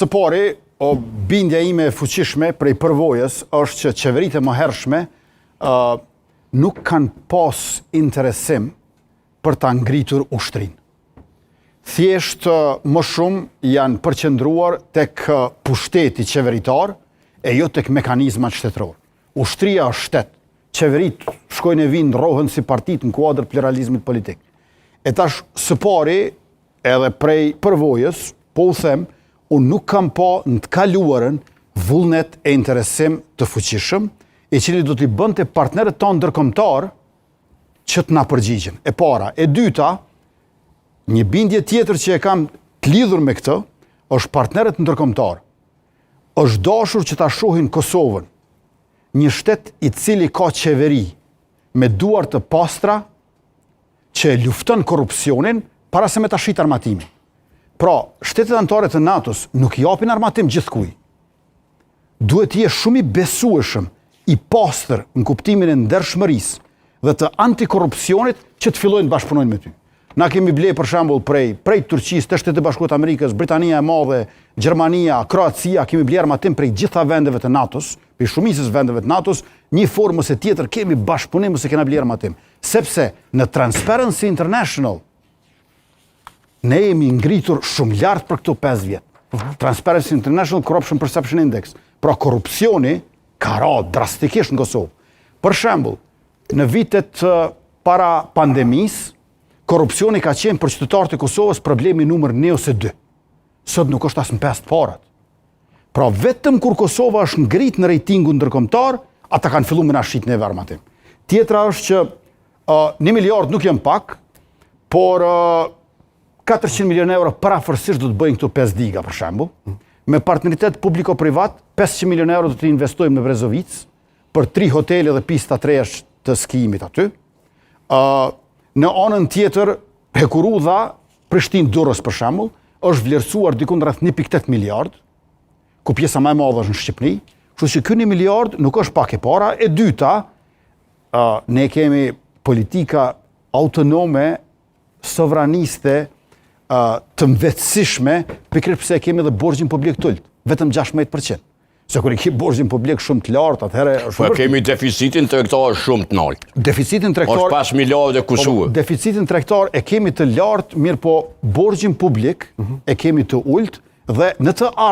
Së pari, bindja ime e fuqishme prej përvojës është që qeveritë e mëhershme nuk kanë pas interesim për ta ngritur ushtrinë. Thjesht më shumë janë përqendruar tek pushteti qeveritar e jo tek mekanizmat shtetëror. Ushtria është shtet, qeveritë shkojnë e vinë, rohen si partitë në kuadër pluralizmit politik. E tash së pari, edhe prej përvojës, po u them, unë nuk kam pa në të kaluarën vullnet e interesim të fuqishëm, i cili do t'i bënte partnerët tonë ndërkombëtar që të na përgjigjen. E para. E dyta, një bindje tjetër që e kam të lidhur me këtë, është partnerët ndërkombëtar. Është dashur që ta shohin Kosovën, një shtet i cili ka qeveri me duar të pastra që lufton korrupsionin para se me ta shit armatimin. Pra, shtetet anëtare të NATO-s nuk i japin armatim gjithkujt. Duhet të jesh shumë i besueshëm, i pastër në kuptimin e ndershmërisë dhe të antikorrupsionit që të fillojnë të bashkëpunojnë me ty. Na kemi ble për shembull prej Turqisë, të Shtetet e Bashkuara të Amerikës, Britania e Madhe, Gjermania, Kroacia, kemi ble armatim prej gjitha vendeve të NATO-s, prej shumicës vendeve të NATO-s, një formë ose tjetër kemi bashkëpunim ose kena ble armatim. Sepse në Transparency International ne jemi ngritur shumë lart për këto 5 vjet. Transparency International Corruption Perception Index. Pra korrupsioni ka ra drastikisht në Kosovë. Për shembull, në vitet para pandemisë, korrupsioni ka qenë për qytetarët e Kosovës problemi numër 1 ose 2. Sot nuk është as në 5 parat. Pra vetëm kur Kosova është ngrit në rejtingun ndërkombëtar, ata kanë filluar me na shit neve armatim. Tjetra është që 1 miliard nuk janë pak, por 400 milion euro parafërsisht do të bëjnë këto 5 diga, për shembull. Me partneritet publiko-privat, 500 milion euro do të investojmë në Brezovic për 3 hotele dhe pista tresh të skijimit aty. Në anën tjetër, Hekurudha, Prishtinë-Durrës për shembull, është vlerësuar diku rreth 1.8 miliard, ku pjesa më e madhe është në Shqipëri. Kështu që ky 1 miliard nuk është pak e para. E dyta, ne kemi politika autonome, sovraniste, të mvetësishme, pikërisht pse kemi edhe borxhin publik të ulët, vetëm 16%. Se kur i ke borxhin publik shumë të lartë, atëherë është. Po kemi deficitin tregtar shumë të lartë. Deficitin tregtar është 5 miliardë kushuar. Deficitin tregtar e kemi të lartë, mirë po borxhin publik e kemi të ulët dhe në të ardhmen